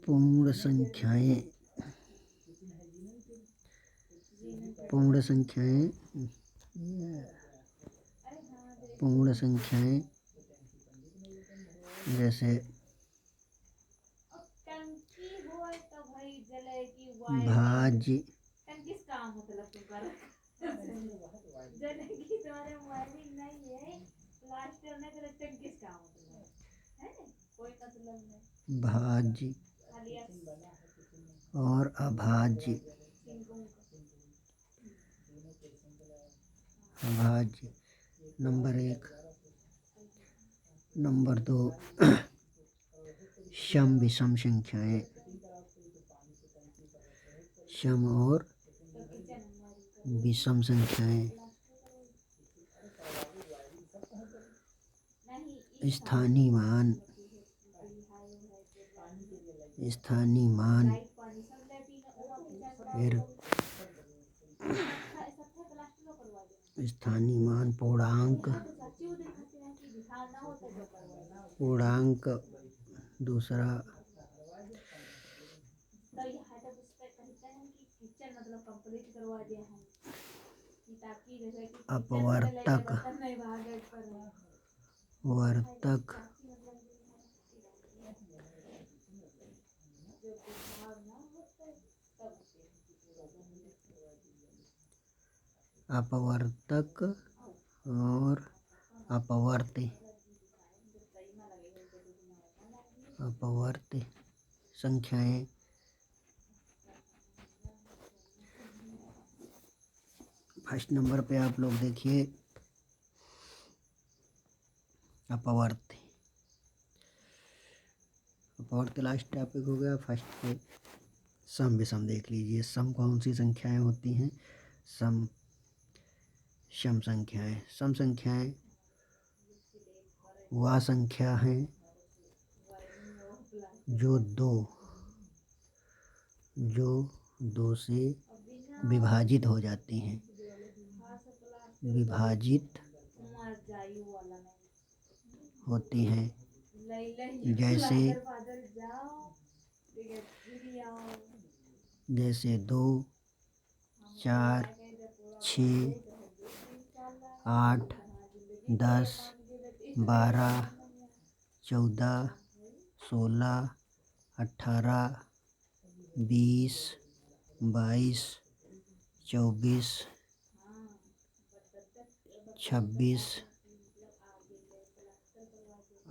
पूर्ण संख्याएं पूर्ण संख्याएं पूर्ण संख्याएं जैसे भाज्य भाज्य और अभाज्य अभाज्य नंबर 1। नंबर 2 सम विषम संख्याएं, सम और विषम संख्याएं। स्थानीय मान फिर स्थानीय मान पूर्णांक दूसरा अपवर्तक वर्तक अपवर्तक और अपवर्त्य संख्याएं। फर्स्ट नंबर पे आप लोग देखिए अपवर्त्य लास्ट टॉपिक हो गया। फर्स्ट पे सम विषम देख लीजिए। सम कौन सी संख्याएं होती हैं? सम संख्याएं। सम संख्याएं वह संख्या हैं जो दो से विभाजित हो जाती हैं। विभाजित होती हैं जैसे 2, 4, 6, 8, 10, 12, 14, 16, 18, 20, 22, 24, 26,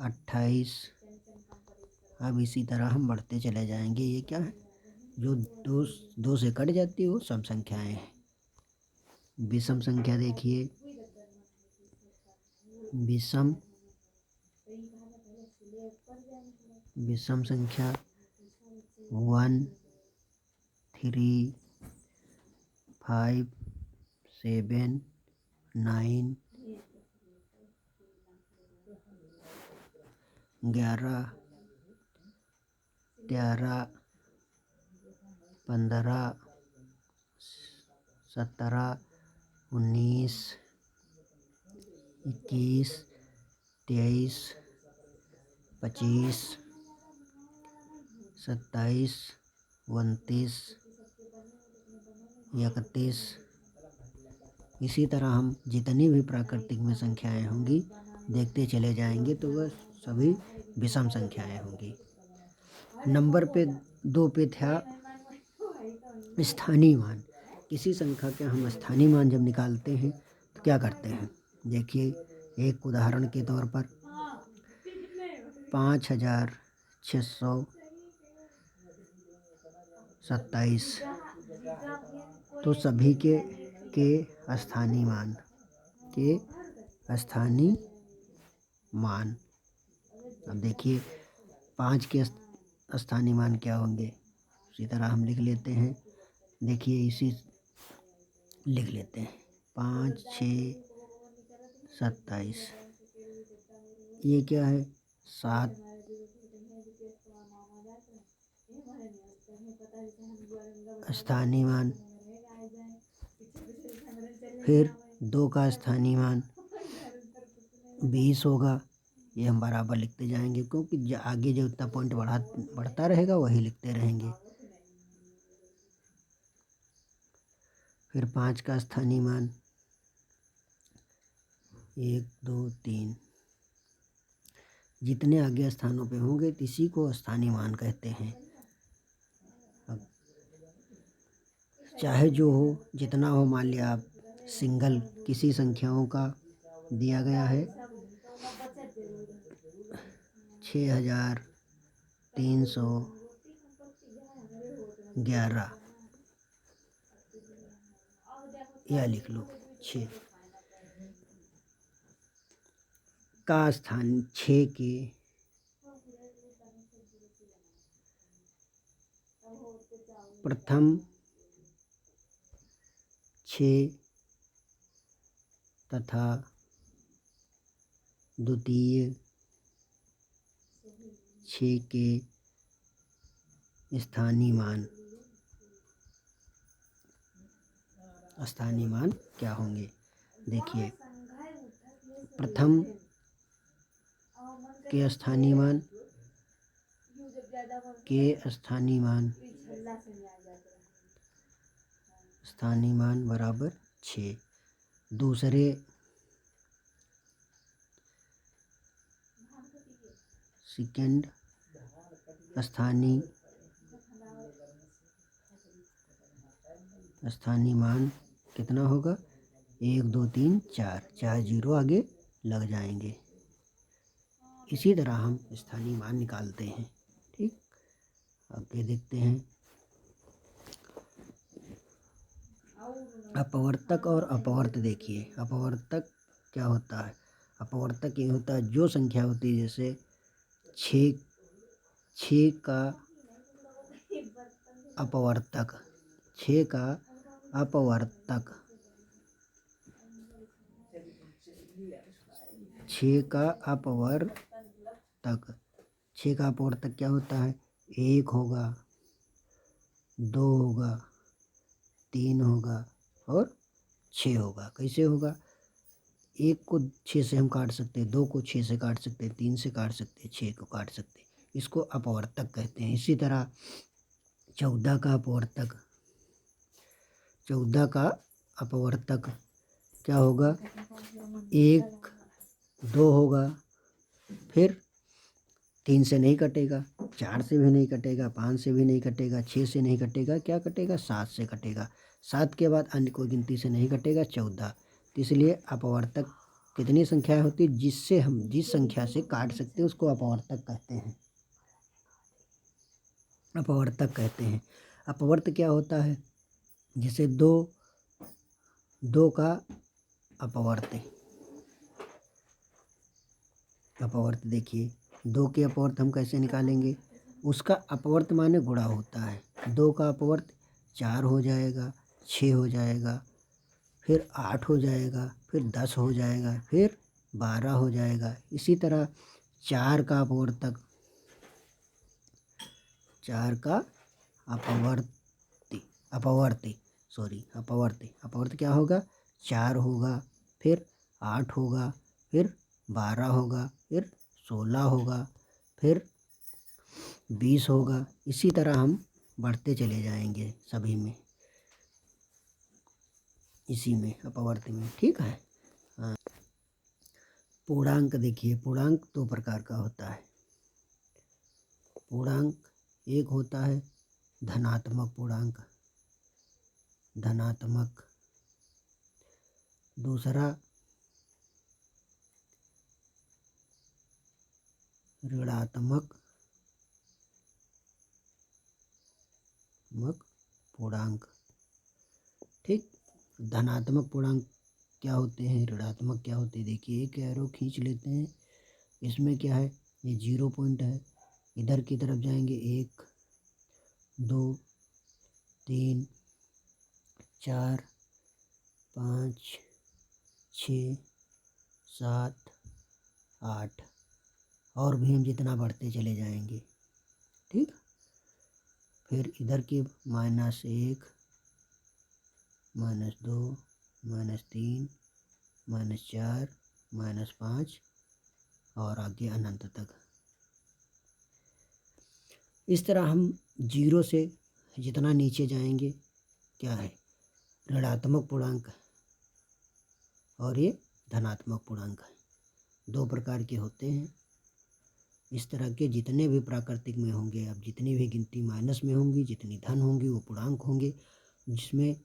28। अब इसी तरह हम बढ़ते चले जाएंगे। ये क्या है? जो दो से कट जाती है वो सम संख्याएं हैं। विषम संख्या देखिए। विषम संख्या 1, 3, 5, 7, 9, 11, 13, 15, 17, 19, 21, 23, 25, 27, 29, 31। इसी तरह हम जितनी भी प्राकृतिक में संख्याएं होंगी देखते चले जाएंगे तो वह सभी विषम संख्याएं होंगी। नंबर पे 2 पे था स्थानीय मान। किसी संख्या के हम स्थानीय मान जब निकालते हैं तो क्या करते हैं? देखिए एक उदाहरण के तौर पर 5627। तो सभी के स्थानीय मान अब देखिए 5 के स्थानीय मान क्या होंगे? उसी तरह हम लिख लेते हैं। देखिए लिख लेते हैं 5, 6, 27। ये क्या है? 7 स्थानीय मान। फिर 2 का स्थानीय मान 20 होगा। ये हम बराबर लिखते जाएंगे, क्योंकि आगे जो उतना पॉइंट बढ़ता रहेगा वही लिखते रहेंगे। फिर 5 का स्थानीय मान 1 2 3, जितने आगे स्थानों पे होंगे इसी को स्थानीय मान कहते हैं। अब चाहे जो हो, जितना हो, मान लिया आप सिंगल किसी संख्याओं का दिया गया है 6311, या लिख लो 6 का स्थान 6 के प्रथम 6 तथा द्वितीय 6 के स्थानीय मान क्या होंगे। देखिए, प्रथम के स्थानीय मान बराबर 6। दूसरे सेकंड स्थानीय मान कितना होगा, 1 2 3 4, 4 जीरो आगे लग जाएंगे। इसी तरह हम स्थानीय मान निकालते हैं। ठीक, आगे देखते हैं। अपवर्तक और अपवर्त देखिए, अपवर्तक क्या होता है। अपवर्तक ये होता है जो संख्या होती है, जैसे 6 का अपवर्तक 6 का अपवर्तक 6 का अपवर्तक क्या होता है, 1 होगा, 2 होगा, 3 होगा और 6 होगा। कैसे होगा, 1 को 6 से हम काट सकते हैं, 2 को 6 से काट सकते हैं, 3 से काट सकते हैं, 6 को काट सकते हैं। इसको अपवर्तक कहते हैं। इसी तरह 14 का अपवर्तक क्या होगा, 1 2 होगा, फिर 3 से नहीं कटेगा, 4 से भी नहीं कटेगा, 5 से भी नहीं कटेगा, 6 से नहीं कटेगा, क्या कटेगा, 7 से कटेगा। 7 के बाद अन्य कोई गिनती से नहीं कटेगा, 14। तो इसलिए अपवर्तक कितनी संख्या होती है, जिससे हम जिस संख्या से काट सकते हैं उसको अपवर्तक कहते हैं। अपवर्त क्या होता है, जैसे 2 का अपवर्त देखिए, 2 के अपवर्त हम कैसे निकालेंगे, उसका अपवर्त माने गुणा होता है। 2 का अपवर्त 4 हो जाएगा, 6 हो जाएगा, फिर 8 हो जाएगा, फिर 10 हो जाएगा, फिर 12 हो जाएगा। इसी तरह 4 का अपवर्त क्या होगा, 4 होगा, फिर 8 होगा, फिर 12 होगा, फिर 16 होगा, फिर 20 होगा। इसी तरह हम बढ़ते चले जाएंगे सभी में, इसी में अपवर्त में। ठीक है। हाँ, पूर्णांक देखिए, पूर्णांक 2 प्रकार का होता है। पूर्णांक एक होता है धनात्मक पूर्णांक, दूसरा ऋणात्मक पूर्णांक। ठीक, धनात्मक पूर्णांक क्या होते हैं, ऋणात्मक क्या होते हैं। देखिए, एक एरो खींच लेते हैं, इसमें क्या है, ये 0 पॉइंट है, इधर की तरफ जाएंगे 1 2 3 4 5 6 7 8, और भी हम जितना बढ़ते चले जाएंगे। ठीक, फिर इधर की -1 -2 -3 -4 -5 और आगे अनंत तक। इस तरह हम जीरो से जितना नीचे जाएंगे क्या है, ऋणात्मक पूर्णांक और ये धनात्मक पूर्णांक है। दो प्रकार के होते हैं। इस तरह के जितने भी प्राकृतिक में होंगे, अब जितनी भी गिनती माइनस में होंगी, जितनी धन होंगी वो पूर्णांक होंगे। जिसमें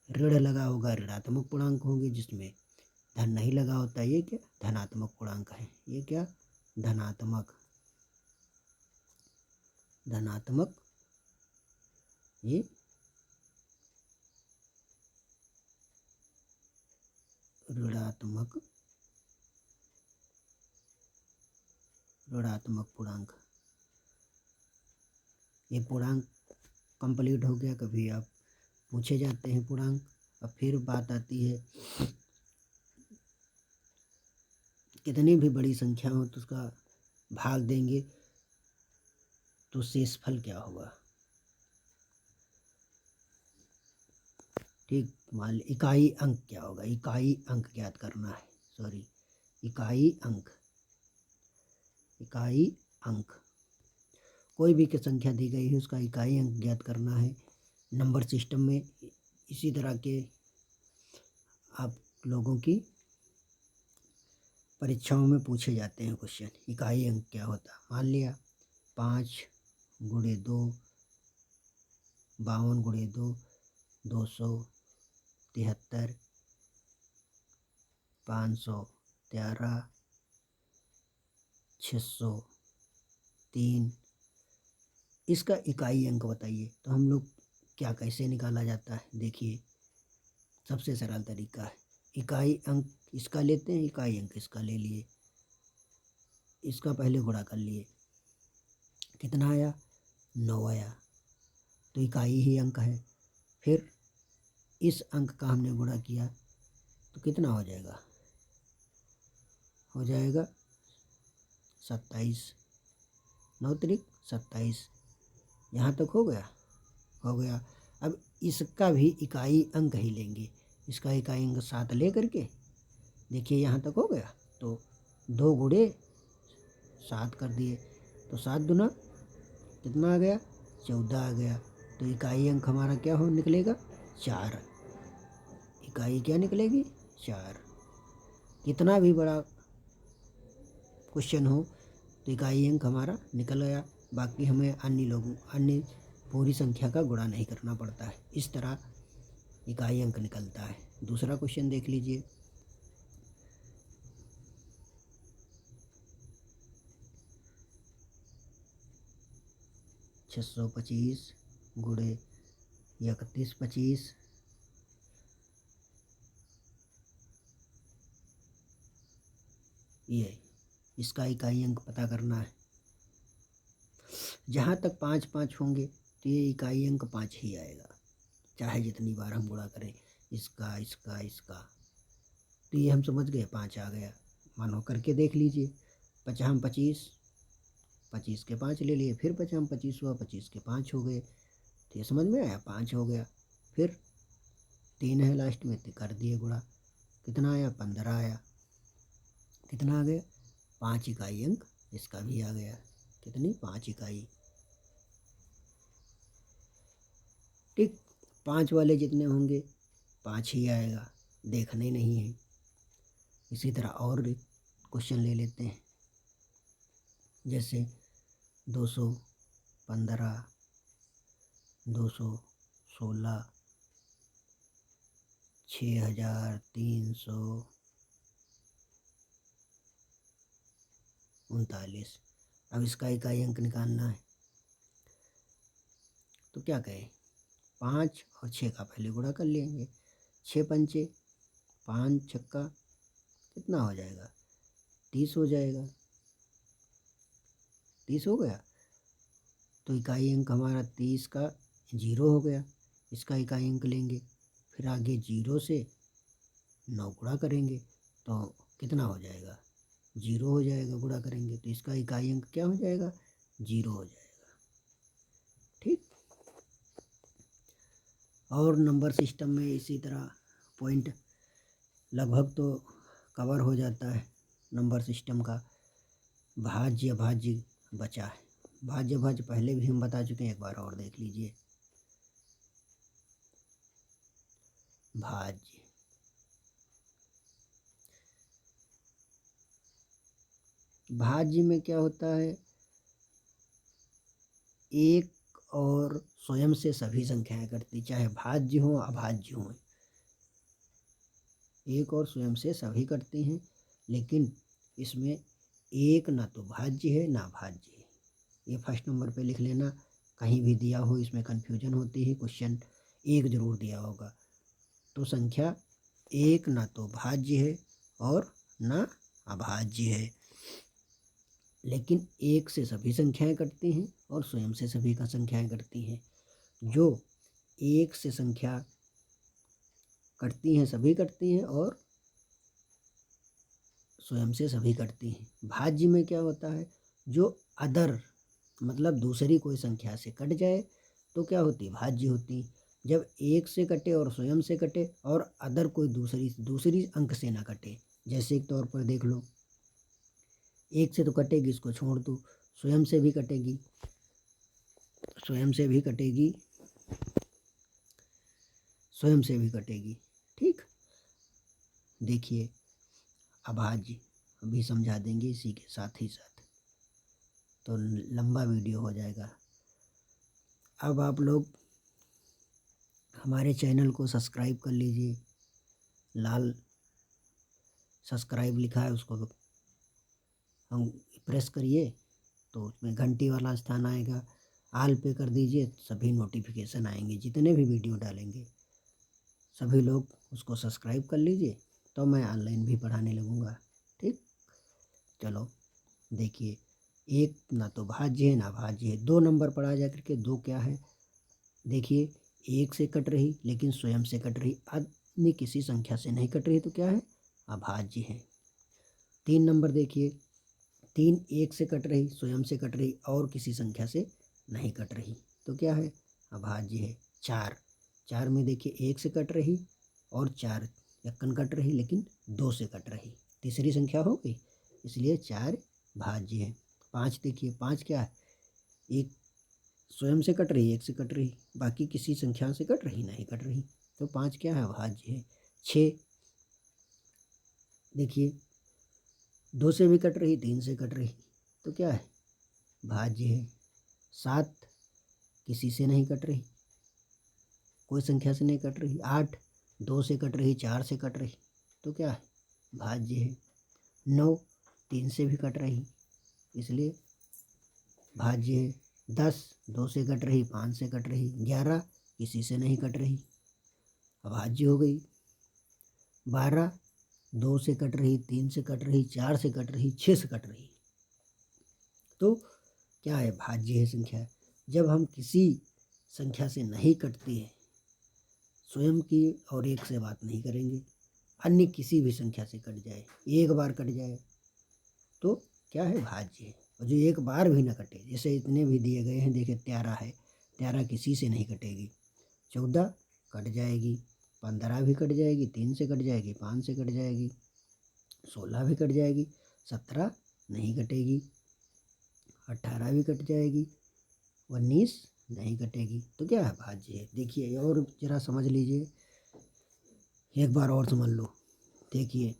ऋण लगा होगा ऋणात्मक पूर्णांक होंगे, जिसमें धन नहीं लगा होता ये क्या, धनात्मक पूर्णांक है। ये क्या, धनात्मक, धनात्मक, ये ऋणात्मक, ऋणात्मक पूर्णांक। ये पूर्णांक कंप्लीट हो गया। कभी आप पूछे जाते हैं पूर्णांक। अब फिर बात आती है, कितनी भी बड़ी संख्या हो तो उसका भाग देंगे तो शेषफल क्या होगा। ठीक, मान ली इकाई अंक क्या होगा, इकाई अंक ज्ञात करना है। सॉरी, इकाई अंक, इकाई अंक। कोई भी संख्या दी गई है उसका इकाई अंक ज्ञात करना है। नंबर सिस्टम में इसी तरह के आप लोगों की परीक्षाओं में पूछे जाते हैं क्वेश्चन, इकाई अंक क्या होता। मान लिया 5 गुणे 2, 52 गुणे 2, 273, 513, 603। इसका इकाई अंक बताइए। तो हम लोग क्या, कैसे निकाला जाता है, देखिए सबसे सरल तरीका है। इकाई अंक इसका लेते हैं, इकाई अंक इसका ले लिए, इसका पहले गुणा कर लिए, कितना आया, 9 आया, तो इकाई ही अंक है। फिर इस अंक का हमने गुणा किया तो कितना हो जाएगा, हो जाएगा 27, 9 त्रिक 27। यहाँ तक हो गया, हो गया। अब इसका भी इकाई अंक ही लेंगे। इसका इकाई अंक 7 ले करके देखिए यहाँ तक हो गया। तो 2 गुणे 7 कर दिए तो 7 दुना कितना आ गया, 14 आ गया। तो इकाई अंक हमारा क्या हो निकलेगा, 4। इकाई क्या निकलेगी, 4। कितना भी बड़ा क्वेश्चन हो तो इकाई अंक हमारा निकल गया। बाकी हमें अन्य पूरी संख्या का गुणा नहीं करना पड़ता है। इस तरह इकाई अंक निकलता है। दूसरा क्वेश्चन देख लीजिए। 625 गुणे 3125, ये इसका इकाई अंक पता करना है। जहाँ तक 5 5 होंगे तो ये इकाई अंक 5 ही आएगा, चाहे जितनी बार हम गुणा करें, इसका इसका इसका। तो ये हम समझ गए, 5 आ गया। मानो करके देख लीजिए। 50 25, 25 के 5 ले लिए, फिर 50 25 हुआ, 25 के 5 हो गए। तो ये समझ में आया, 5 हो गया। फिर 3 है लास्ट में, तो कर दिए गुणा, कितना आया, 15 आया। कितना आ गया, 5 इकाई अंक इसका भी आ गया। कितनी, 5 इकाई। ठीक, 5 वाले जितने होंगे 5 ही आएगा, देखने नहीं है। इसी तरह और क्वेश्चन ले लेते हैं। जैसे 215, 216, 6339। अब इसका इकाई अंक निकालना है तो क्या कहें, 5 और 6 का पहले गुणा कर लेंगे। 6 पंचे 5 छक्का कितना हो जाएगा, 30 हो जाएगा। 30 हो गया। तो इकाई अंक हमारा 30 का 0 हो गया। इसका इकाई अंक लेंगे, फिर आगे 0 से 9 गुणा करेंगे तो कितना हो जाएगा, 0 हो जाएगा। गुणा करेंगे तो इसका इकाई अंक क्या हो जाएगा, 0 हो जाएगा। ठीक, और नंबर सिस्टम में इसी तरह पॉइंट लगभग तो कवर हो जाता है नंबर सिस्टम का। भाज्य अभाज्य बचा है। भाज्य अभाज्य पहले भी हम बता चुके हैं, एक बार और देख लीजिए। भाज्य, भाज्य में क्या होता है, एक और स्वयं से सभी संख्याएं करती, चाहे भाज्य हो अभाज्य हो, एक और स्वयं से सभी करती हैं। लेकिन इसमें एक ना तो भाज्य है ना भाज्य है। ये फर्स्ट नंबर पे लिख लेना, कहीं भी दिया हो इसमें कन्फ्यूजन होती है, क्वेश्चन एक जरूर दिया होगा। तो संख्या एक ना तो भाज्य है और ना अभाज्य है, लेकिन एक से सभी संख्याएं कटती हैं और स्वयं से सभी का संख्याएं कटती हैं। जो एक से संख्या कटती हैं सभी कटती हैं और स्वयं से सभी कटती हैं। भाज्य में क्या होता है, जो अदर मतलब दूसरी कोई संख्या से कट जाए तो क्या होती, भाज्य होती। जब एक से कटे और स्वयं से कटे और अदर कोई दूसरी अंक से ना कटे, जैसे एक तौर पर देख लो, एक से तो कटेगी, इसको छोड़ दो, स्वयं से भी कटेगी, स्वयं से भी कटेगी, स्वयं से भी कटेगी। ठीक, देखिए अभाज्य अभी समझा देंगे इसी के साथ ही साथ, तो लंबा वीडियो हो जाएगा। अब आप लोग हमारे चैनल को सब्सक्राइब कर लीजिए, लाल सब्सक्राइब लिखा है उसको हम प्रेस करिए तो उसमें घंटी वाला स्थान आएगा, आल पे कर दीजिए, सभी नोटिफिकेशन आएंगे, जितने भी वीडियो डालेंगे सभी लोग उसको सब्सक्राइब कर लीजिए, तो मैं ऑनलाइन भी पढ़ाने लगूंगा। ठीक, चलो देखिए, एक ना तो भाज्य है ना भाज्य है, 2 नंबर पर आ जा करके, 2 क्या है, देखिए एक से कट रही लेकिन स्वयं से कट रही, अन्य किसी संख्या से नहीं कट रही, तो क्या है, अभाज्य है। 3 नंबर देखिए, 3 एक से कट रही, स्वयं से कट रही और किसी संख्या से नहीं कट रही, तो क्या है, अभाज्य है। 4 में देखिए एक से कट रही और 4 यक्कन कट रही लेकिन 2 से कट रही, तीसरी संख्या हो गई, इसलिए 4 भाज्य है। 5 देखिए, 5 क्या है, एक स्वयं से कट रही, एक से कट रही, बाकी किसी संख्या से कट रही नहीं कट रही, तो 5 क्या है, भाज्य है। 6 देखिए, 2 से भी कट रही, 3 से कट रही, तो क्या है, भाज्य है। 7 किसी से नहीं कट रही, कोई संख्या से नहीं कट रही। 8 2 से कट रही, 4 से कट रही, तो क्या है, भाज्य है। 9 3 से भी कट रही, इसलिए भाज्य है। 10 2 से कट रही, 5 से कट रही। 11 किसी से नहीं कट रही, अभाज्य हो गई। 12 2 से कट रही, 3 से कट रही, 4 से कट रही, 6 से कट रही, तो क्या है, भाज्य है संख्या। जब हम किसी संख्या से नहीं कटती है, स्वयं की और एक से बात नहीं करेंगे, अन्य किसी भी संख्या से कट जाए, एक बार कट जाए, तो क्या है, भाज्य है। और जो एक बार भी ना कटे, जैसे इतने भी दिए गए हैं, देखिए 13 है, 13 किसी से नहीं कटेगी। 14 कट जाएगी, 15 भी कट जाएगी, 3 से कट जाएगी, 5 से कट जाएगी, 16 भी कट जाएगी, 17 नहीं कटेगी, 18 भी कट जाएगी, 19 नहीं कटेगी, तो क्या है, भाज्य है। देखिए और जरा समझ लीजिए, एक बार और समझ लो। देखिए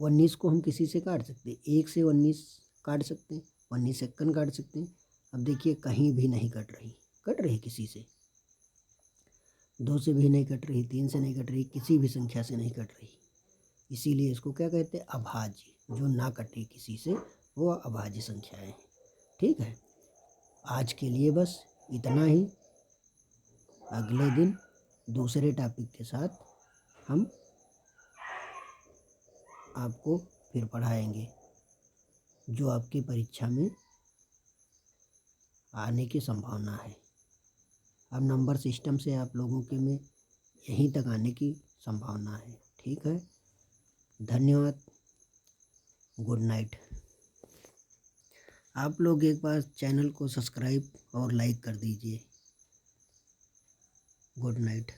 19 को हम किसी से काट सकते हैं, 1 से 19 काट सकते हैं, 19 सेकंड काट सकते हैं। अब देखिए कहीं भी नहीं कट रही किसी से, 2 से भी नहीं कट रही, 3 से नहीं कट रही, किसी भी संख्या से नहीं कट रही, इसीलिए इसको क्या कहते हैं, अभाज्य। जो ना कटे किसी से वो अभाज्य संख्याएं हैं। ठीक है, आज के लिए बस इतना ही। अगले दिन दूसरे टॉपिक के साथ हम आपको फिर पढ़ाएंगे, जो आपकी परीक्षा में आने की संभावना है। अब नंबर सिस्टम से आप लोगों के में यहीं तक आने की संभावना है। ठीक है, धन्यवाद, गुड नाइट। आप लोग एक बार चैनल को सब्सक्राइब और लाइक कर दीजिए। Good night.